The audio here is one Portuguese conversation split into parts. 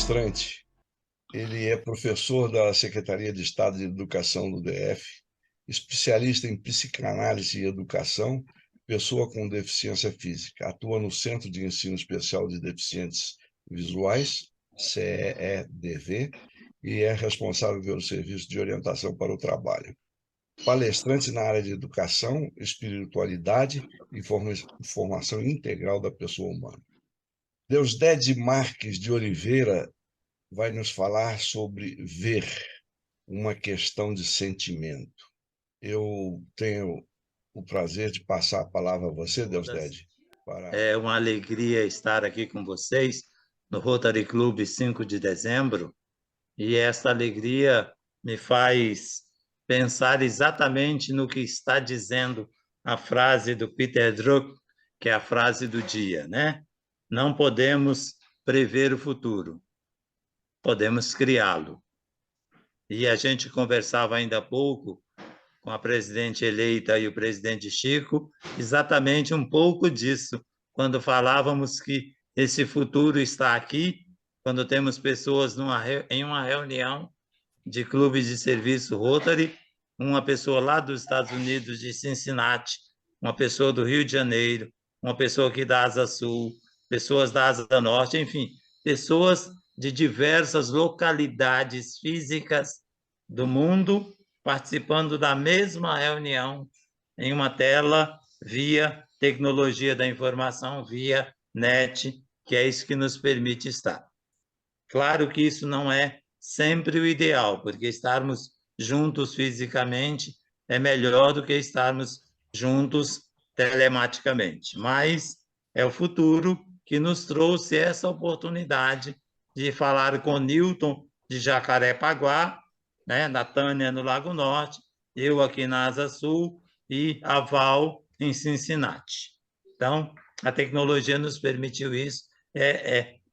palestrante. Ele é professor da Secretaria de Estado de Educação do DF, especialista em psicanálise e educação, pessoa com deficiência física. Atua no Centro de Ensino Especial de Deficientes Visuais, CEDV, e é responsável pelo serviço de orientação para o trabalho. Palestrante na área de educação, espiritualidade e formação integral da pessoa humana. Deusdede Marques de Oliveira vai nos falar sobre ver, uma questão de sentimento. Eu tenho o prazer de passar a palavra a você, Deusdede. É uma alegria estar aqui com vocês no Rotary Club 5 de dezembro, e essa alegria me faz pensar exatamente no que está dizendo a frase do Peter Drucker, que é a frase do dia, né? Não podemos prever o futuro, podemos criá-lo. E a gente conversava ainda há pouco com a presidente eleita e o presidente Chico, exatamente um pouco disso, quando falávamos que esse futuro está aqui, quando temos pessoas em uma reunião de clubes de serviço Rotary, uma pessoa lá dos Estados Unidos, de Cincinnati, uma pessoa do Rio de Janeiro, uma pessoa aqui da Asa Sul, pessoas da Asa Norte, enfim, pessoas de diversas localidades físicas do mundo participando da mesma reunião em uma tela via tecnologia da informação, via net, que é isso que nos permite estar. Claro que isso não é sempre o ideal, porque estarmos juntos fisicamente é melhor do que estarmos juntos telematicamente, mas é o futuro que nos trouxe essa oportunidade de falar com Newton de Jacarepaguá, né, na Tânia, no Lago Norte, eu aqui na Asa Sul e a Val em Cincinnati. Então, a tecnologia nos permitiu isso.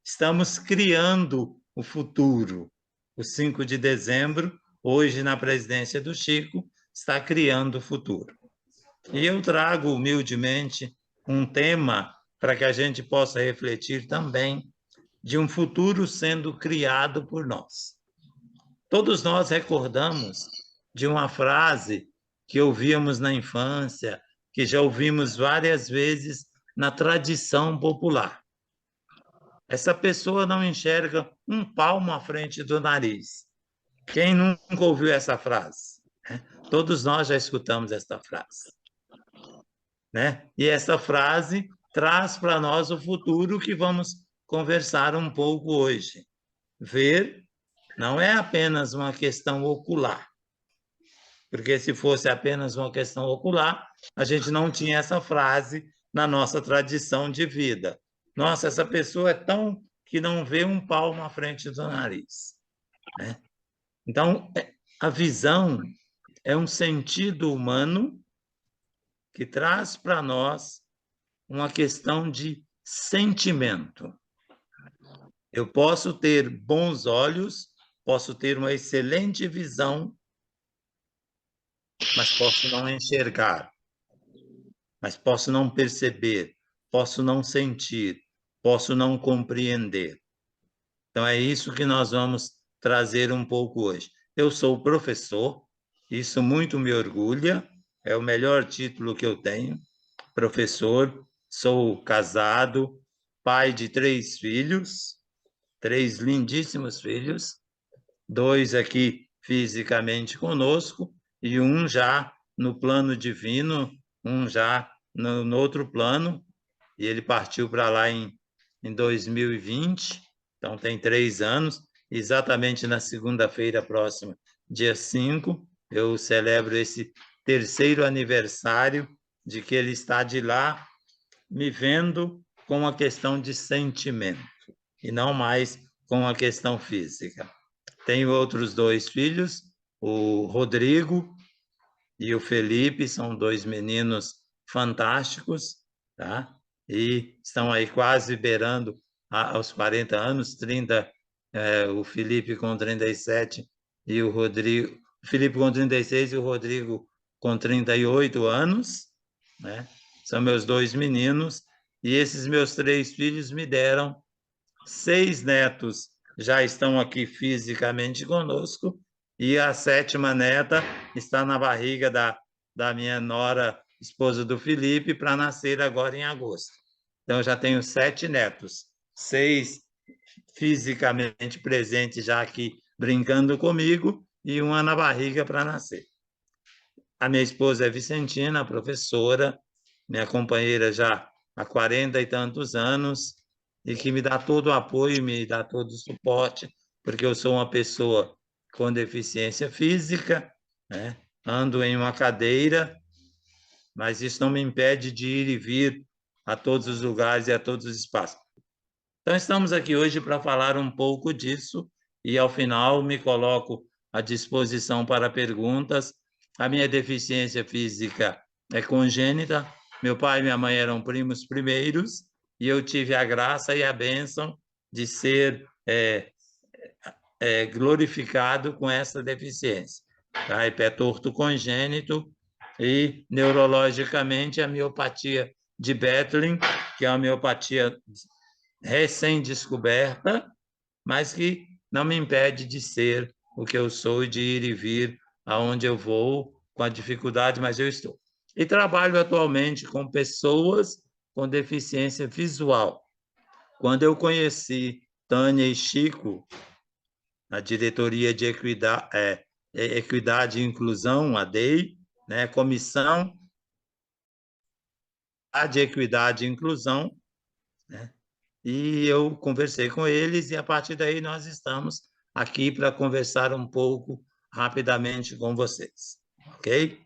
Estamos criando o futuro. O 5 de dezembro, hoje na presidência do Chico, está criando o futuro. E eu trago humildemente um tema para que a gente possa refletir também de um futuro sendo criado por nós. Todos nós recordamos de uma frase que ouvíamos na infância, que já ouvimos várias vezes na tradição popular. Essa pessoa não enxerga um palmo à frente do nariz. Quem nunca ouviu essa frase? Todos nós já escutamos esta frase. Né? E essa frase traz para nós o futuro que vamos conversar um pouco hoje. Ver não é apenas uma questão ocular, porque se fosse apenas uma questão ocular, a gente não tinha essa frase na nossa tradição de vida. Nossa, essa pessoa é tão que não vê um palmo à frente do nariz. Né? Então, a visão é um sentido humano que traz para nós uma questão de sentimento. Eu posso ter bons olhos, posso ter uma excelente visão, mas posso não enxergar, mas posso não perceber, posso não sentir, posso não compreender. Então, é isso que nós vamos trazer um pouco hoje. Eu sou professor, isso muito me orgulha, é o melhor título que eu tenho, professor, sou casado, pai de 3 filhos, 3 lindíssimos filhos, 2 aqui fisicamente conosco e um já no plano divino, um já no outro plano, e ele partiu para lá em 2020, então tem 3 anos, exatamente na segunda-feira próxima, dia 5, eu celebro esse 3º aniversário de que ele está de lá, me vendo com a questão de sentimento, e não mais com a questão física. Tenho outros 2 filhos, o Rodrigo e o Felipe, são 2 meninos fantásticos, tá? E estão aí quase beirando aos 40 anos, 30, o Felipe com 37 e o Rodrigo, o Felipe com 36 e o Rodrigo com 38 anos, né? São meus 2 meninos, e esses meus 3 filhos me deram 6 netos já estão aqui fisicamente conosco, e a 7ª neta está na barriga da minha nora, esposa do Felipe, para nascer agora em agosto. Então, eu já tenho 7 netos, 6 fisicamente presentes já aqui brincando comigo e uma na barriga para nascer. A minha esposa é Vicentina, professora, minha companheira já há 40 e tantos anos, e que me dá todo o apoio, me dá todo o suporte, porque eu sou uma pessoa com deficiência física, né? Ando em uma cadeira, mas isso não me impede de ir e vir a todos os lugares e a todos os espaços. Então, estamos aqui hoje para falar um pouco disso e, ao final, me coloco à disposição para perguntas. A minha deficiência física é congênita. Meu pai e minha mãe eram primos primeiros e eu tive a graça e a bênção de ser glorificado com essa deficiência. Tá? Pé torto congênito e, neurologicamente, a miopatia de Bethlen, que é uma miopatia recém-descoberta, mas que não me impede de ser o que eu sou e de ir e vir aonde eu vou, com a dificuldade, mas eu estou. E trabalho atualmente com pessoas com deficiência visual. Quando eu conheci Tânia e Chico, na diretoria de Equidade e Inclusão, a DEI, né, Comissão de Equidade e Inclusão, né, e eu conversei com eles e a partir daí nós estamos aqui para conversar um pouco rapidamente com vocês, ok?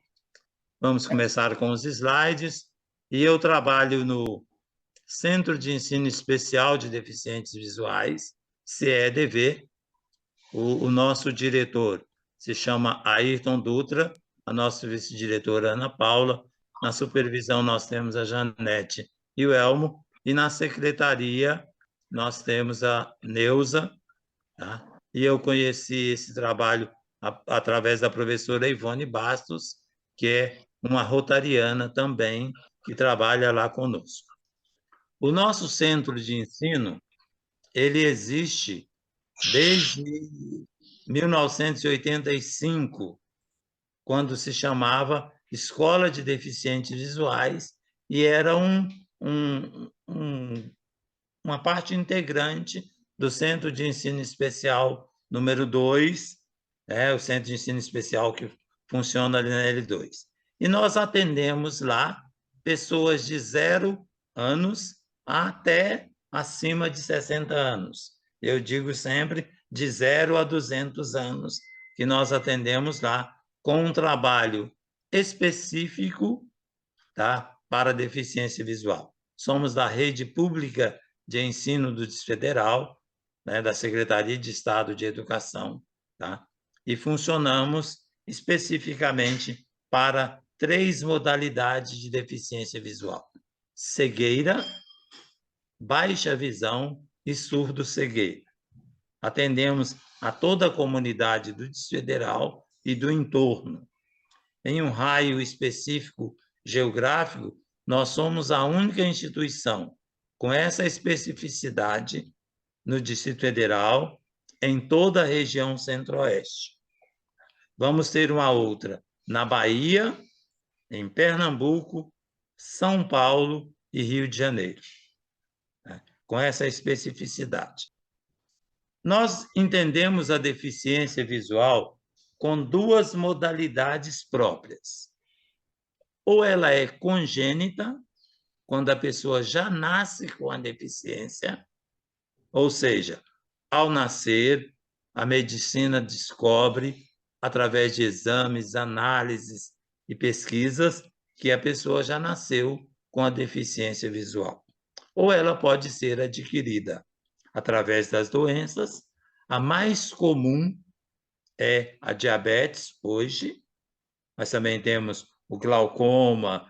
Vamos começar com os slides. E eu trabalho no Centro de Ensino Especial de Deficientes Visuais, CEDV. O nosso diretor se chama Ayrton Dutra, a nossa vice-diretora Ana Paula, na supervisão nós temos a Janete e o Elmo, e na secretaria nós temos a Neuza, tá? E eu conheci esse trabalho através da professora Ivone Bastos, que é uma rotariana também, que trabalha lá conosco. O nosso centro de ensino, ele existe desde 1985, quando se chamava Escola de Deficientes Visuais, e era uma parte integrante do Centro de Ensino Especial número 2, o Centro de Ensino Especial que funciona ali na L2. E nós atendemos lá pessoas de 0 anos até acima de 60 anos. Eu digo sempre de 0 a 200 anos que nós atendemos lá com um trabalho específico, tá, para deficiência visual. Somos da rede pública de ensino do Distrito Federal, né, da Secretaria de Estado de Educação, tá? E funcionamos especificamente para 3 modalidades de deficiência visual: cegueira, baixa visão e surdo-cegueira. Atendemos a toda a comunidade do Distrito Federal e do entorno. Em um raio específico geográfico, nós somos a única instituição com essa especificidade no Distrito Federal, em toda a região centro-oeste. Vamos ter uma outra na Bahia, em Pernambuco, São Paulo e Rio de Janeiro, né, com essa especificidade. Nós entendemos a deficiência visual com 2 modalidades próprias. Ou ela é congênita, quando a pessoa já nasce com a deficiência, ou seja, ao nascer, a medicina descobre, através de exames, análises e pesquisas, que a pessoa já nasceu com a deficiência visual. Ou ela pode ser adquirida através das doenças. A mais comum é a diabetes hoje, mas também temos o glaucoma,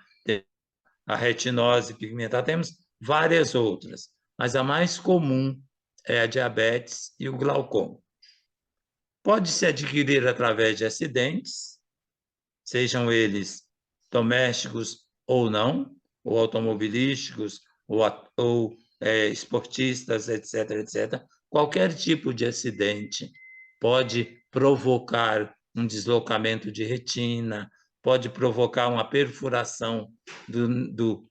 a retinose pigmentar, temos várias outras, mas a mais comum é a diabetes e o glaucoma. Pode se adquirir através de acidentes, sejam eles domésticos ou não, ou automobilísticos, ou esportistas, etc., etc. qualquer tipo de acidente pode provocar um deslocamento de retina, pode provocar uma perfuração do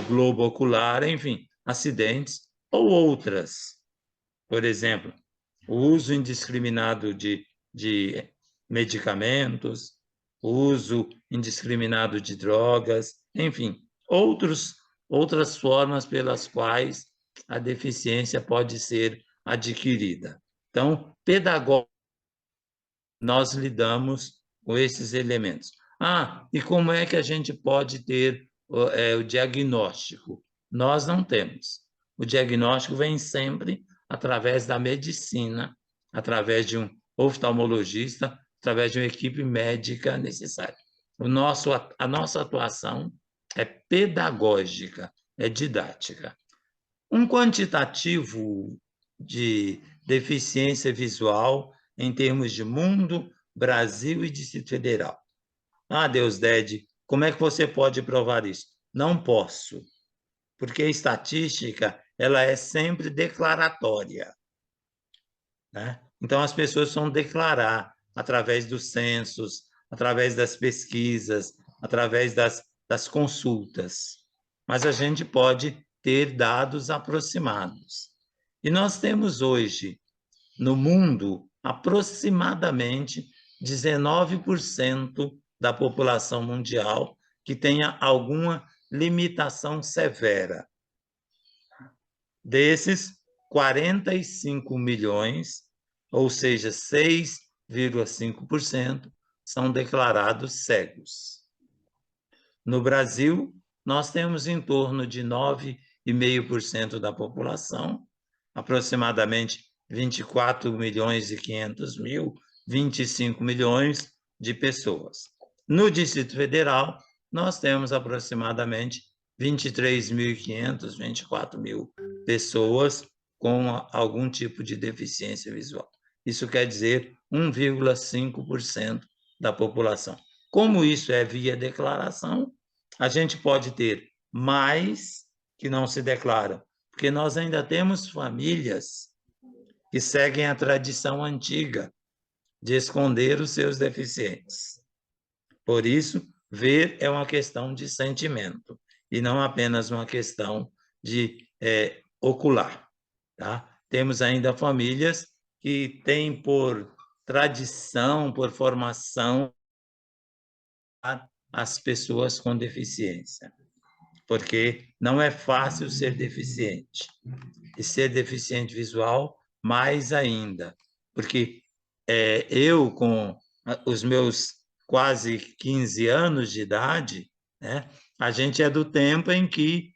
globo ocular, enfim, acidentes ou outras. Por exemplo, o uso indiscriminado de medicamentos, o uso indiscriminado de drogas, enfim, outras formas pelas quais a deficiência pode ser adquirida. Então, pedagogicamente, nós lidamos com esses elementos. E como é que a gente pode ter o diagnóstico? Nós não temos. O diagnóstico vem sempre através da medicina, através de um oftalmologista, através de uma equipe médica necessária. A nossa atuação é pedagógica, é didática. Um quantitativo de deficiência visual em termos de mundo, Brasil e Distrito Federal. Deusdede, como é que você pode provar isso? Não posso, porque a estatística ela é sempre declaratória, né? Então, as pessoas vão declarar através dos censos, através das pesquisas, através das consultas. Mas a gente pode ter dados aproximados. E nós temos hoje, no mundo, aproximadamente 19% da população mundial que tenha alguma limitação severa. Desses, 45 milhões, ou seja, 6,5%, são declarados cegos. No Brasil, nós temos em torno de 9,5% da população, aproximadamente 24 milhões e 500 mil, 25 milhões de pessoas. No Distrito Federal, nós temos aproximadamente 23.500, 24 mil pessoas com algum tipo de deficiência visual. Isso quer dizer 1,5% da população. Como isso é via declaração, a gente pode ter mais que não se declaram, porque nós ainda temos famílias que seguem a tradição antiga de esconder os seus deficientes. Por isso, ver é uma questão de sentimento e não apenas uma questão de ocular. Tá? Temos ainda famílias que têm por tradição, por formação, as pessoas com deficiência, porque não é fácil ser deficiente. E ser deficiente visual, mais ainda, porque eu, com os meus quase 15 anos de idade, né, a gente é do tempo em que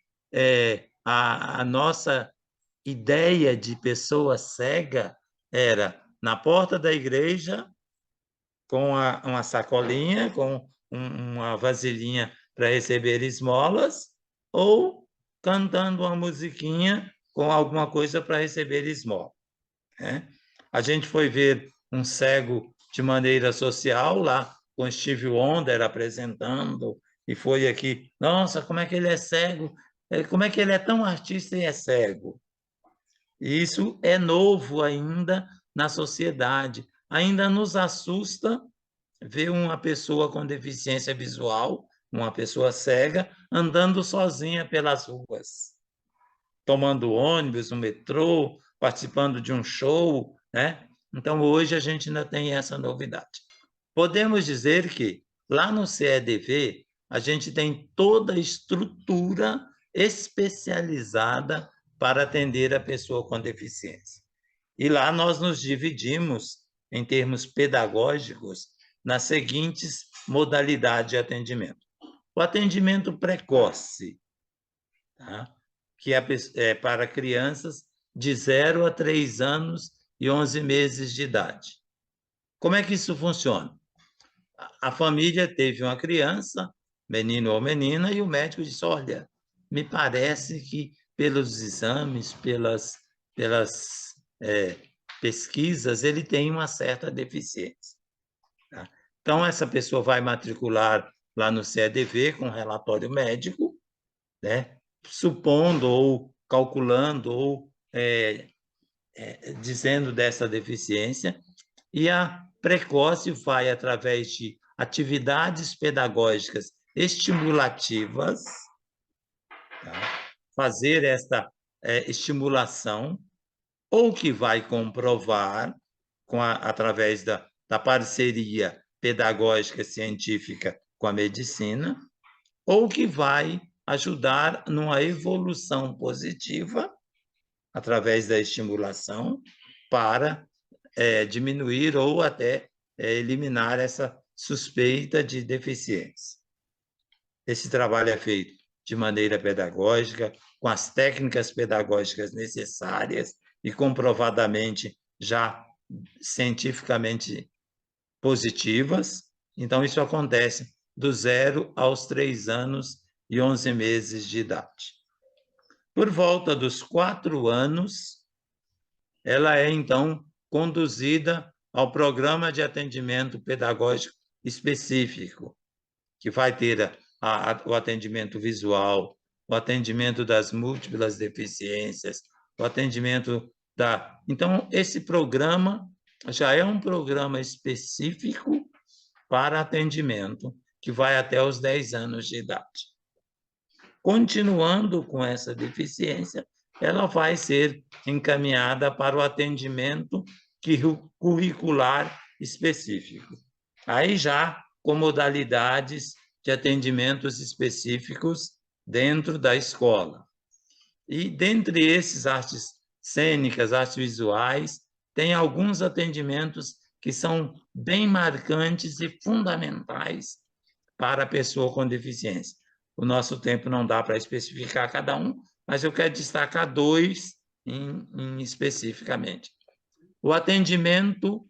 a nossa ideia de pessoa cega era na porta da igreja, com uma sacolinha, com uma vasilhinha para receber esmolas, ou cantando uma musiquinha com alguma coisa para receber esmola. Né? A gente foi ver um cego de maneira social lá, com Steve Wonder apresentando, e foi aqui, nossa, como é que ele é cego? Como é que ele é tão artista e é cego? Isso é novo ainda na sociedade. Ainda nos assusta ver uma pessoa com deficiência visual, uma pessoa cega, andando sozinha pelas ruas, tomando ônibus, no metrô, participando de um show, né? Então, hoje a gente ainda tem essa novidade. Podemos dizer que lá no CEDV a gente tem toda a estrutura especializada para atender a pessoa com deficiência. E lá nós nos dividimos, em termos pedagógicos, nas seguintes modalidades de atendimento. O atendimento precoce, tá? Que é para crianças de 0 a 3 anos e 11 meses de idade. Como é que isso funciona? A família teve uma criança, menino ou menina, e o médico disse, olha, me parece que pelos exames, pelas pesquisas, ele tem uma certa deficiência. Tá? Então, essa pessoa vai matricular lá no CEDV com relatório médico, né? Supondo ou calculando ou dizendo dessa deficiência, e a precoce vai através de atividades pedagógicas estimulativas, tá? Fazer esta estimulação, ou que vai comprovar, através da parceria pedagógica científica com a medicina, ou que vai ajudar numa evolução positiva, através da estimulação, para diminuir ou até eliminar essa suspeita de deficiência. Esse trabalho é feito de maneira pedagógica, com as técnicas pedagógicas necessárias e comprovadamente já cientificamente positivas. Então, isso acontece do 0 aos 3 anos e 11 meses de idade. Por volta dos 4 anos, ela é, então, conduzida ao programa de atendimento pedagógico específico, que vai ter o atendimento visual, o atendimento das múltiplas deficiências, o atendimento da... Então, esse programa já é um programa específico para atendimento, que vai até os 10 anos de idade. Continuando com essa deficiência, ela vai ser encaminhada para o atendimento curricular específico. Aí já com modalidades de atendimentos específicos dentro da escola. E dentre esses artes cênicas, artes visuais, tem alguns atendimentos que são bem marcantes e fundamentais para a pessoa com deficiência. O nosso tempo não dá para especificar cada um, mas eu quero destacar 2 especificamente. O atendimento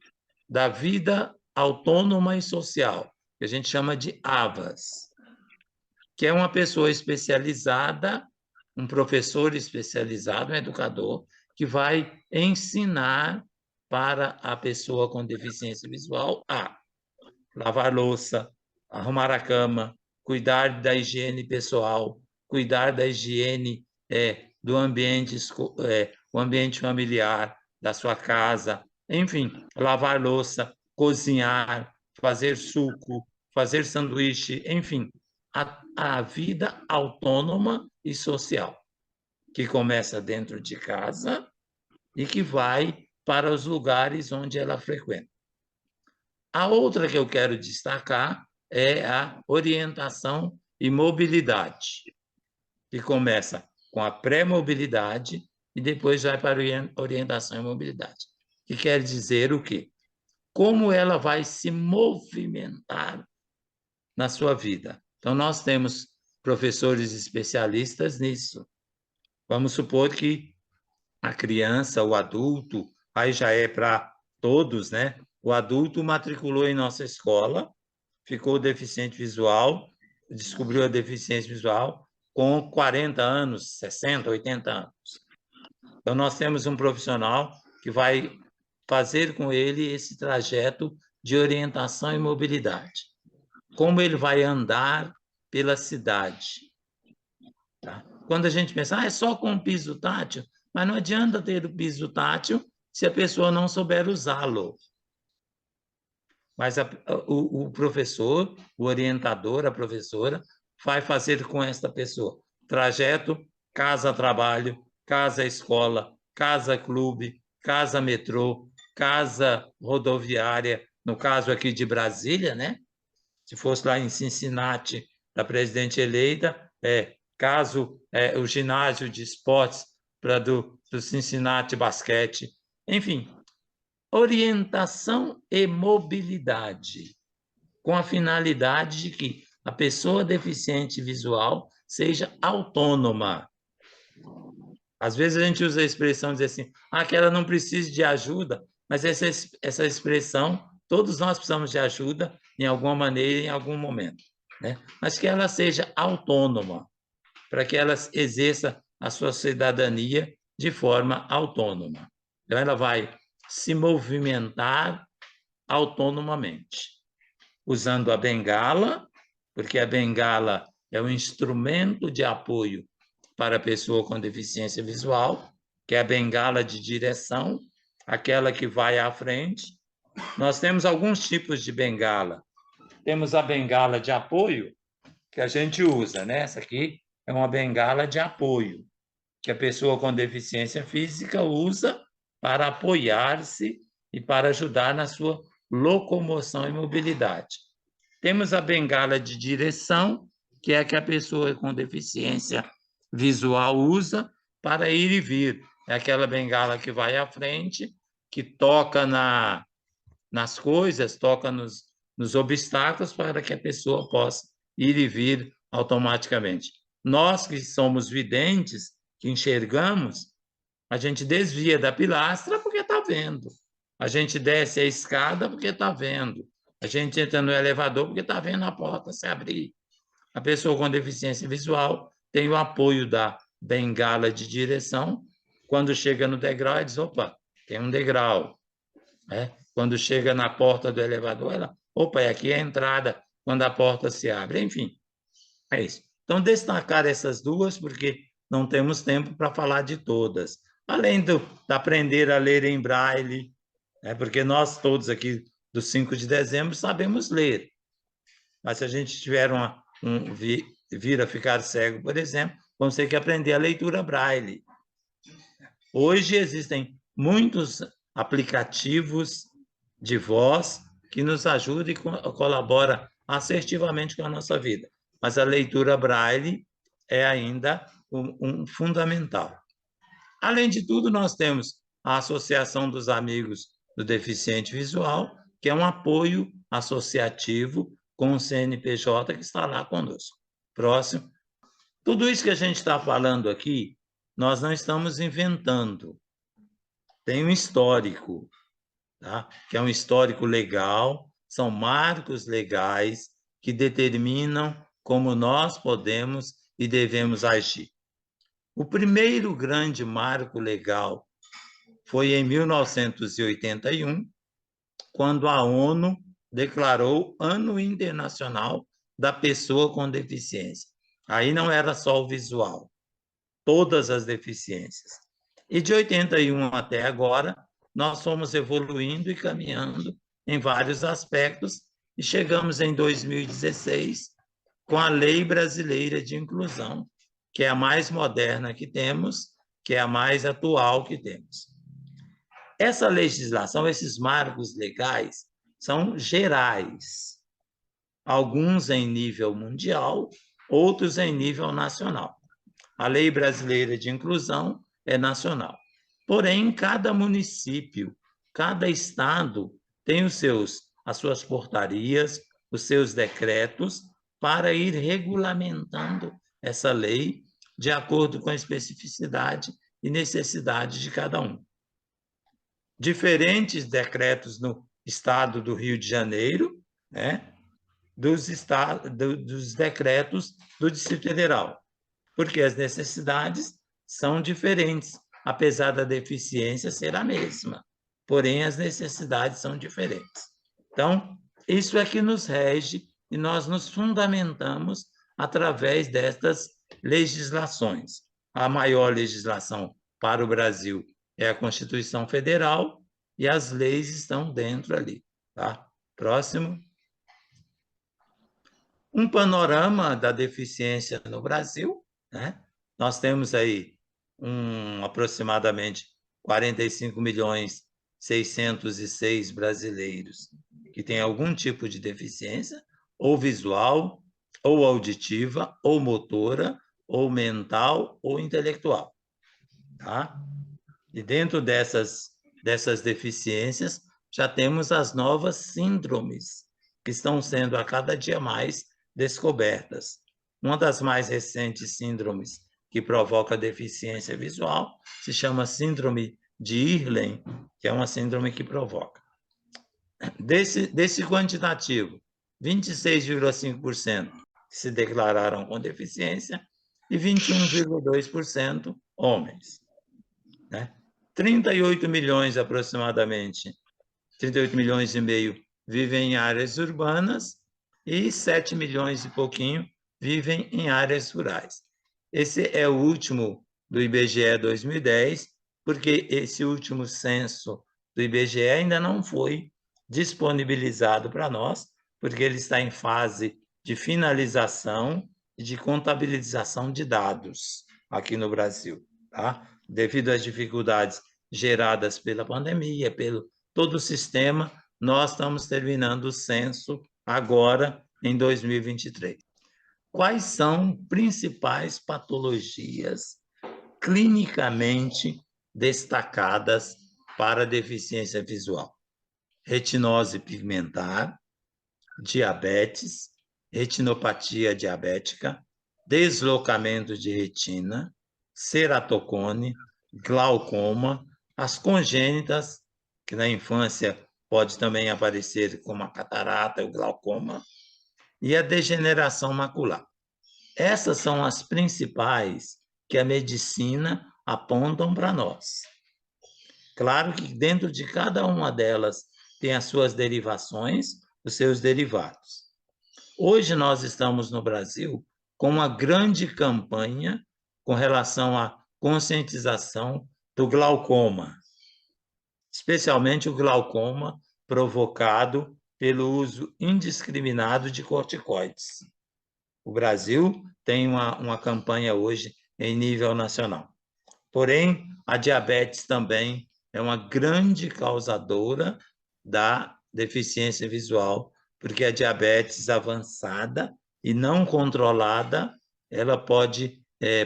da vida autônoma e social, que a gente chama de AVAS, que é uma pessoa especializada, um professor especializado, um educador, que vai ensinar para a pessoa com deficiência visual a lavar louça, arrumar a cama, cuidar da higiene pessoal, cuidar da higiene do ambiente, o ambiente familiar, da sua casa, enfim, lavar louça, cozinhar, fazer suco, fazer sanduíche, enfim, a vida autônoma e social, que começa dentro de casa e que vai para os lugares onde ela frequenta. A outra que eu quero destacar é a orientação e mobilidade, que começa com a pré-mobilidade e depois vai para a orientação e mobilidade, que quer dizer o quê? Como ela vai se movimentar na sua vida. Então, nós temos professores especialistas nisso. Vamos supor que a criança, o adulto, aí já é para todos, né? O adulto matriculou em nossa escola, ficou deficiente visual, descobriu a deficiência visual com 40 anos, 60, 80 anos. Então, nós temos um profissional que vai fazer com ele esse trajeto de orientação e mobilidade. Como ele vai andar pela cidade. Tá? Quando a gente pensa, é só com piso tátil, mas não adianta ter o piso tátil se a pessoa não souber usá-lo. Mas o professor, o orientador, a professora, vai fazer com esta pessoa trajeto casa-trabalho, casa-escola, casa-clube, casa-metrô, casa-rodoviária, no caso aqui de Brasília, né? Se fosse lá em Cincinnati, da presidente eleita, o ginásio de esportes do Cincinnati Basquete, enfim, orientação e mobilidade, com a finalidade de que a pessoa deficiente visual seja autônoma. Às vezes a gente usa a expressão, dizer assim, que ela não precisa de ajuda, mas essa expressão, todos nós precisamos de ajuda em alguma maneira, em algum momento, né? Mas que ela seja autônoma, para que ela exerça a sua cidadania de forma autônoma. Então, ela vai se movimentar autonomamente, usando a bengala, porque a bengala é um instrumento de apoio para a pessoa com deficiência visual, que é a bengala de direção, aquela que vai à frente. Nós temos alguns tipos de bengala. Temos a bengala de apoio, que a gente usa, né? Essa aqui é uma bengala de apoio, que a pessoa com deficiência física usa para apoiar-se e para ajudar na sua locomoção e mobilidade. Temos a bengala de direção, que é a que a pessoa com deficiência visual usa para ir e vir. É aquela bengala que vai à frente, que toca nas coisas, toca nos obstáculos para que a pessoa possa ir e vir automaticamente. Nós que somos videntes, que enxergamos, a gente desvia da pilastra porque está vendo. A gente desce a escada porque está vendo. A gente entra no elevador porque está vendo a porta se abrir. A pessoa com deficiência visual tem o apoio da bengala de direção. Quando chega no degrau, ela diz, opa, tem um degrau. Quando chega na porta do elevador, ela, opa, aqui é a entrada, quando a porta se abre. Enfim, é isso. Então, destacar essas duas, porque não temos tempo para falar de todas. Além de aprender a ler em braille, porque nós todos aqui do 5 de dezembro sabemos ler. Mas se a gente tiver vir a ficar cego, por exemplo, vamos ter que aprender a leitura braille. Hoje existem muitos aplicativos de voz que nos ajudam e colaboram assertivamente com a nossa vida. Mas a leitura braille é ainda um fundamental. Além de tudo, nós temos a Associação dos Amigos do Deficiente Visual, que é um apoio associativo com o CNPJ que está lá conosco. Próximo. Tudo isso que a gente está falando aqui, nós não estamos inventando. Tem um histórico, tá? Que é um histórico legal, são marcos legais que determinam como nós podemos e devemos agir. O primeiro grande marco legal foi em 1981, quando a ONU declarou Ano Internacional da Pessoa com Deficiência. Aí não era só o visual, todas as deficiências. E de 81 até agora, nós fomos evoluindo e caminhando em vários aspectos e chegamos em 2016 com a Lei Brasileira de Inclusão, que é a mais moderna que temos, que é a mais atual que temos. Essa legislação, esses marcos legais, são gerais, alguns em nível mundial, outros em nível nacional. A Lei Brasileira de Inclusão é nacional. Porém, cada município, cada estado tem as suas portarias, os seus decretos para ir regulamentando essa lei de acordo com a especificidade e necessidade de cada um. Diferentes decretos no estado do Rio de Janeiro, dos decretos do Distrito Federal, porque as necessidades são diferentes, apesar da deficiência ser a mesma, porém as necessidades são diferentes. Então, isso é que nos rege e nós nos fundamentamos através destas legislações. A maior legislação para o Brasil é a Constituição Federal e as leis estão dentro ali. Tá? Próximo. Um panorama da deficiência no Brasil, Nós temos aí aproximadamente 45.606.000 brasileiros que têm algum tipo de deficiência, ou visual, ou auditiva, ou motora, ou mental, ou intelectual. Tá? E dentro dessas deficiências, já temos as novas síndromes, que estão sendo a cada dia mais descobertas. Uma das mais recentes síndromes que provoca deficiência visual se chama síndrome de Irlen, que é uma síndrome que provoca. Desse quantitativo, 26,5% se declararam com deficiência e 21,2% homens. 38 milhões aproximadamente, 38 milhões e meio vivem em áreas urbanas e 7 milhões e pouquinho vivem em áreas rurais. Esse é o último do IBGE 2010, porque esse último censo do IBGE ainda não foi disponibilizado para nós, porque ele está em fase de finalização e de contabilização de dados aqui no Brasil, tá? Devido às dificuldades geradas pela pandemia, pelo todo o sistema, nós estamos terminando o censo agora em 2023. Quais são principais patologias clinicamente destacadas para a deficiência visual? Retinose pigmentar, diabetes, retinopatia diabética, deslocamento de retina, ceratocone, glaucoma, as congênitas, que na infância pode também aparecer como a catarata, o glaucoma, e a degeneração macular. Essas são as principais que a medicina apontam para nós. Claro que dentro de cada uma delas tem as suas derivações, os seus derivados. Hoje nós estamos no Brasil com uma grande campanha com relação à conscientização do glaucoma, especialmente o glaucoma provocado pelo uso indiscriminado de corticoides. O Brasil tem uma campanha hoje em nível nacional. Porém, a diabetes também é uma grande causadora da deficiência visual, porque a diabetes avançada e não controlada, ela pode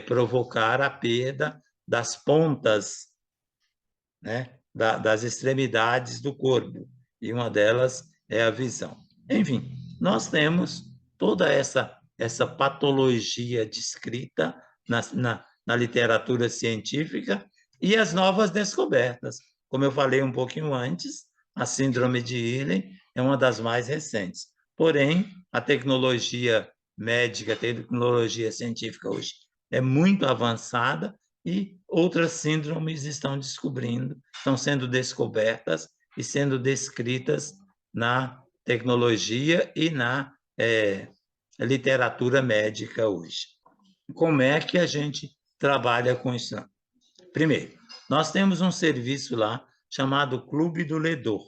provocar a perda das pontas, né, das extremidades do corpo, e uma delas é a visão. Enfim, nós temos toda essa patologia descrita na literatura científica e as novas descobertas. Como eu falei um pouquinho antes, a síndrome de Ehlers é uma das mais recentes. Porém, a tecnologia médica, a tecnologia científica hoje é muito avançada e outras síndromes estão sendo descobertas e sendo descritas na tecnologia e na literatura médica hoje. Como é que a gente trabalha com isso? Primeiro, nós temos um serviço lá chamado Clube do Ledor.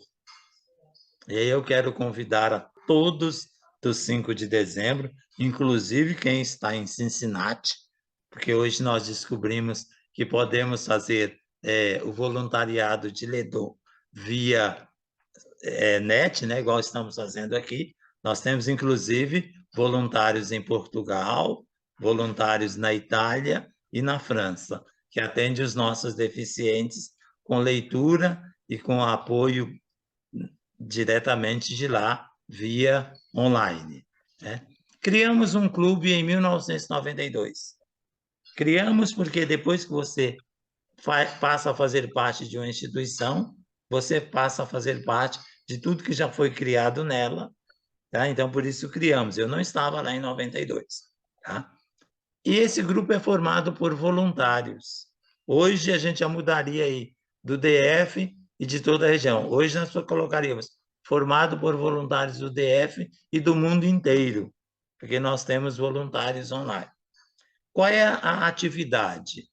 E aí eu quero convidar a todos dos 5 de dezembro, inclusive quem está em Cincinnati, porque hoje nós descobrimos que podemos fazer o voluntariado de ledor via net, né, igual estamos fazendo aqui. Nós temos, inclusive, voluntários em Portugal, voluntários na Itália e na França, que atendem os nossos deficientes com leitura e com apoio diretamente de lá, via online, né? Criamos um clube em 1992. Criamos porque depois que você passa a fazer parte de uma instituição, você passa a fazer parte de tudo que já foi criado nela, tá? Então, por isso criamos. Eu não estava lá em 92, tá? E esse grupo é formado por voluntários. Hoje a gente já mudaria aí do DF e de toda a região. Hoje nós colocaríamos formado por voluntários do DF e do mundo inteiro, porque nós temos voluntários online. Qual é a atividade?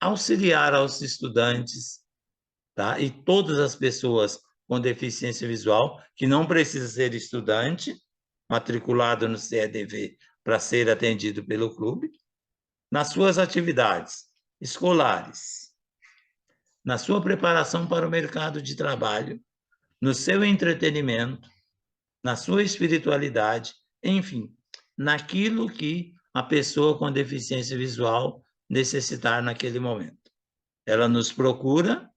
Auxiliar aos estudantes, tá? E todas as pessoas com deficiência visual, que não precisa ser estudante, matriculado no CEDV para ser atendido pelo clube, nas suas atividades escolares, na sua preparação para o mercado de trabalho, no seu entretenimento, na sua espiritualidade, enfim, naquilo que a pessoa com deficiência visual necessitar naquele momento. Ela nos procura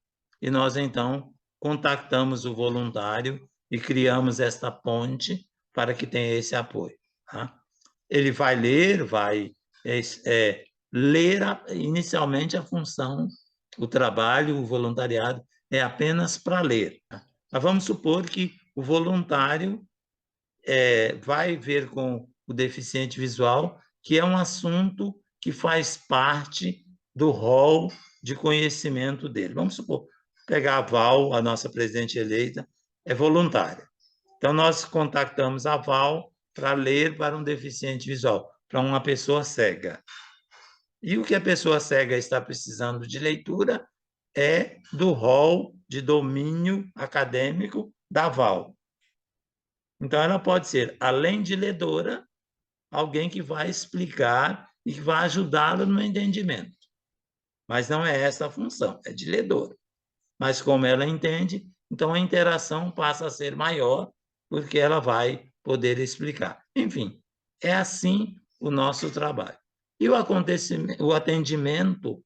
e nós, então, contactamos o voluntário e criamos esta ponte para que tenha esse apoio. Tá? Ele vai ler, vai ler inicialmente a função, o trabalho, o voluntariado é apenas para ler. Tá? Mas vamos supor que o voluntário vai ver com o deficiente visual que é um assunto que faz parte do rol de conhecimento dele. Vamos supor, pegar a Val, a nossa presidente eleita, é voluntária. Então, nós contactamos a Val para ler para um deficiente visual, para uma pessoa cega. E o que a pessoa cega está precisando de leitura, é do rol de domínio acadêmico da VAL. Então, ela pode ser, além de ledora, alguém que vai explicar e que vai ajudá-lo no entendimento. Mas não é essa a função, é de ledora. Mas como ela entende, então a interação passa a ser maior, porque ela vai poder explicar. Enfim, é assim o nosso trabalho. E o atendimento,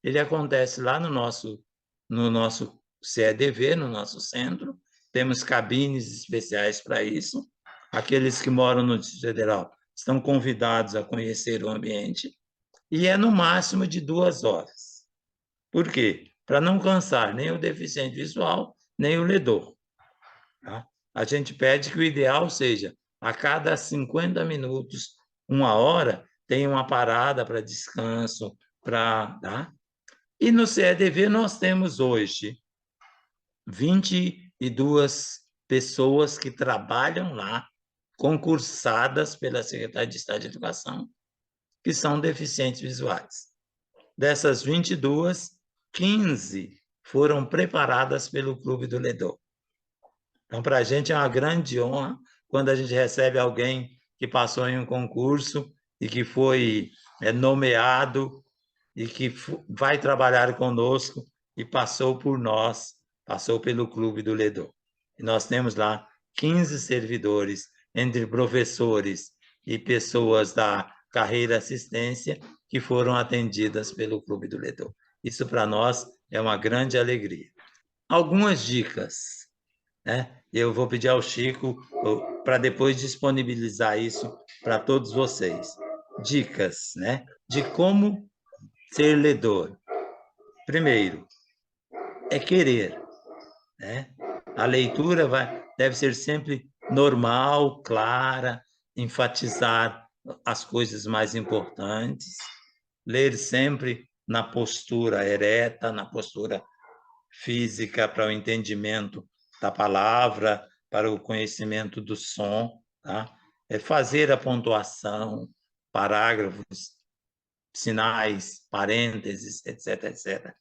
ele acontece lá no nosso CEDV, no nosso centro. Temos cabines especiais para isso. Aqueles que moram no Distrito Federal estão convidados a conhecer o ambiente. E é no máximo de 2 horas. Por quê? Para não cansar nem o deficiente visual, nem o ledor. Tá? A gente pede que o ideal seja, a cada 50 minutos, 1 hora, tenha uma parada para descanso, tá? E no CEDV nós temos hoje 22 pessoas que trabalham lá, concursadas pela Secretaria de Estado de Educação, que são deficientes visuais. Dessas 22, 15 foram preparadas pelo Clube do Ledor. Então, para a gente é uma grande honra quando a gente recebe alguém que passou em um concurso e que foi nomeado e que vai trabalhar conosco e passou por nós, passou pelo Clube do Ledor. E nós temos lá 15 servidores, entre professores e pessoas da carreira assistência, que foram atendidas pelo Clube do Ledor. Isso para nós é uma grande alegria. Algumas dicas, né? Eu vou pedir ao Chico para depois disponibilizar isso para todos vocês. Dicas, né? De como ser ledor. Primeiro, é querer, né? A leitura deve ser sempre normal, clara, enfatizar as coisas mais importantes, ler sempre na postura ereta, na postura física, para o entendimento da palavra, para o conhecimento do som, tá? É fazer a pontuação, parágrafos, sinais, parênteses, etc, etc.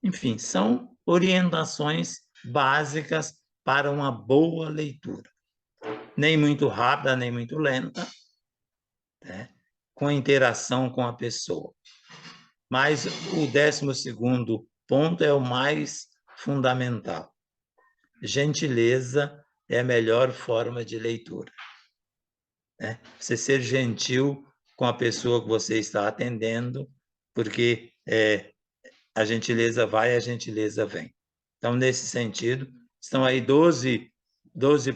Enfim, são orientações básicas para uma boa leitura. Nem muito rápida, nem muito lenta, né? Com interação com a pessoa. Mas o 12º ponto é o mais fundamental. Gentileza é a melhor forma de leitura. Né? Você ser gentil com a pessoa que você está atendendo, porque a gentileza vai, a gentileza vem. Então, nesse sentido, estão aí 12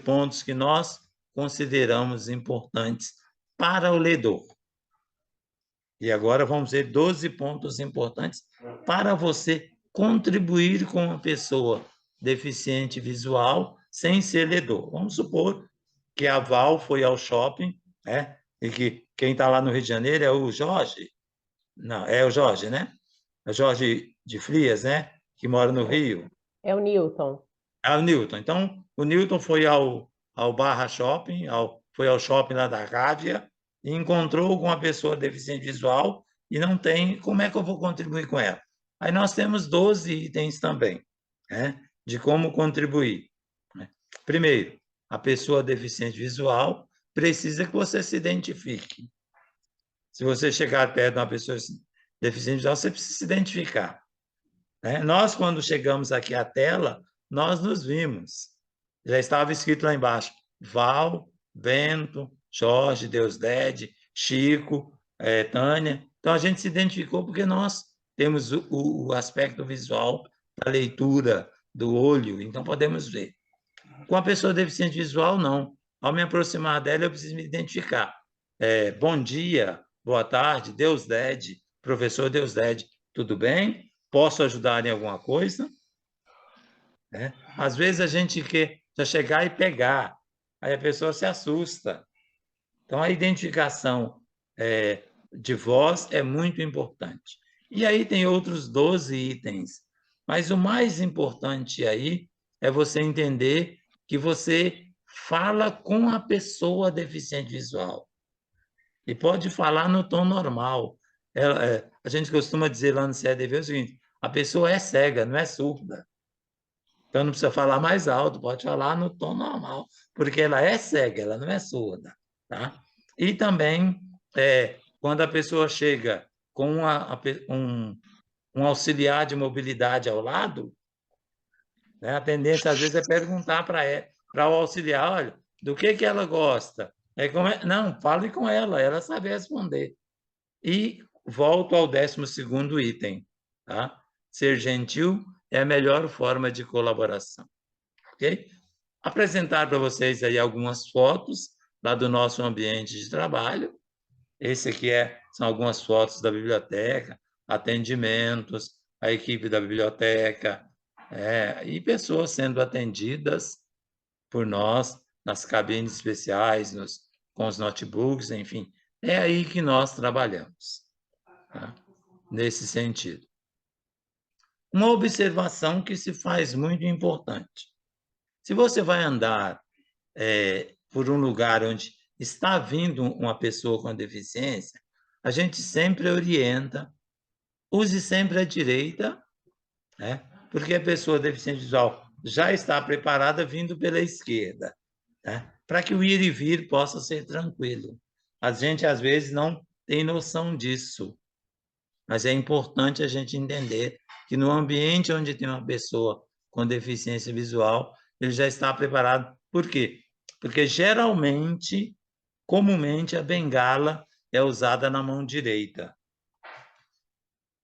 pontos que nós consideramos importantes para o ledor. E agora vamos ver 12 pontos importantes para você contribuir com uma pessoa deficiente visual sem ser ledor. Vamos supor que a Val foi ao shopping, né? E que quem está lá no Rio de Janeiro é o Jorge. Não, é o Jorge, né? É o Jorge de Frias, né? Que mora no Rio. É o Newton. É o Newton. Então, o Newton foi ao Barra Shopping, foi ao shopping lá da Gávea, e encontrou com uma pessoa deficiente visual e não tem, como é que eu vou contribuir com ela? Aí nós temos 12 itens também, né, de como contribuir. Né? Primeiro, a pessoa deficiente visual precisa que você se identifique. Se você chegar perto de uma pessoa deficiente visual, você precisa se identificar. Né? Nós, quando chegamos aqui à tela, nós nos vimos. Já estava escrito lá embaixo, Val, Bento, Jorge, Deusdede, Chico, Tânia. Então, a gente se identificou porque nós temos o aspecto visual da leitura do olho, então podemos ver. Com a pessoa deficiente visual, não. Ao me aproximar dela, eu preciso me identificar. Bom dia, boa tarde, Deusdede, professor Deusdede, tudo bem? Posso ajudar em alguma coisa? Às vezes a gente quer já chegar e pegar, aí a pessoa se assusta. Então, a identificação de voz é muito importante. E aí tem outros 12 itens, mas o mais importante aí é você entender que você fala com a pessoa deficiente visual. E pode falar no tom normal. A gente costuma dizer lá no CEDV o seguinte, A pessoa é cega, não é surda. Então não precisa falar mais alto, pode falar no tom normal, porque ela é cega, ela não é surda, tá? E também, quando a pessoa chega com um auxiliar de mobilidade ao lado, né, a tendência às vezes é perguntar para o auxiliar, olha, do que ela gosta? Não, fale com ela sabe responder. E volto ao 12º item, tá? Ser gentil é a melhor forma de colaboração, ok? Apresentar para vocês aí algumas fotos lá do nosso ambiente de trabalho. Esse aqui são algumas fotos da biblioteca, atendimentos, a equipe da biblioteca, e pessoas sendo atendidas por nós nas cabines especiais, com os notebooks, enfim. É aí que nós trabalhamos, tá? Nesse sentido. Uma observação que se faz muito importante. Se você vai andar por um lugar onde está vindo uma pessoa com deficiência, a gente sempre orienta, use sempre a direita, né? Porque a pessoa deficiente visual já está preparada vindo pela esquerda, né? Para que o ir e vir possa ser tranquilo. A gente, às vezes, não tem noção disso, mas é importante a gente entender que no ambiente onde tem uma pessoa com deficiência visual, ele já está preparado. Por quê? Porque geralmente, comumente, a bengala é usada na mão direita.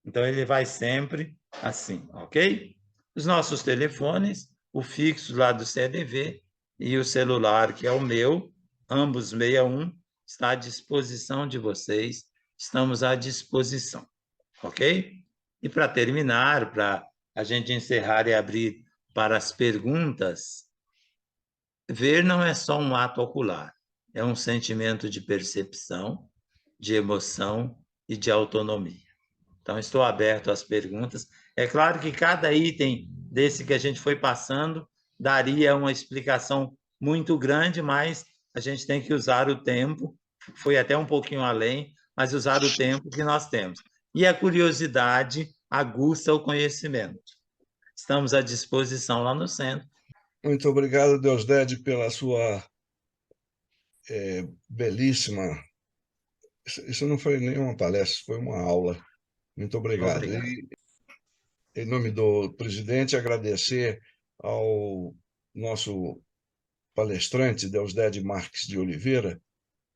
Então, ele vai sempre assim, ok? Os nossos telefones, o fixo lá do CDV e o celular, que é o meu, ambos 61, está à disposição de vocês. Estamos à disposição, ok? E para terminar, para a gente encerrar e abrir para as perguntas, ver não é só um ato ocular, é um sentimento de percepção, de emoção e de autonomia. Então, estou aberto às perguntas. É claro que cada item desse que a gente foi passando daria uma explicação muito grande, mas a gente tem que usar o tempo, foi até um pouquinho além, mas usar o tempo que nós temos. E a curiosidade aguça o conhecimento. Estamos à disposição lá no centro. Muito obrigado, Deusdede, pela sua belíssima... Isso não foi nenhuma palestra, foi uma aula. Muito obrigado. E, em nome do presidente, agradecer ao nosso palestrante, Deusdede Marques de Oliveira,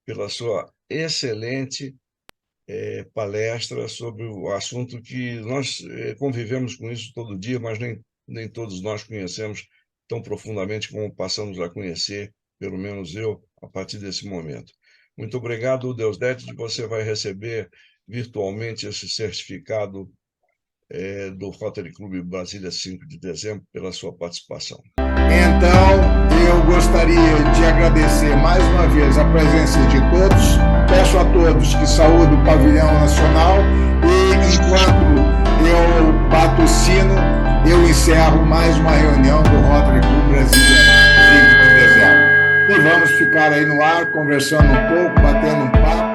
pela sua excelente palestra sobre o assunto que nós convivemos com isso todo dia, mas nem todos nós conhecemos tão profundamente como passamos a conhecer, pelo menos eu, a partir desse momento. Muito obrigado, Deusdede, você vai receber virtualmente esse certificado do Rotary Club Brasília 5 de dezembro pela sua participação. Então, eu gostaria de agradecer mais uma vez a presença de todos. Peço a todos que saúdem o pavilhão nacional e, enquanto eu bato o sino, eu encerro mais uma reunião do Rotary Club Brasília 5 de dezembro. E vamos ficar aí no ar, conversando um pouco, batendo um papo.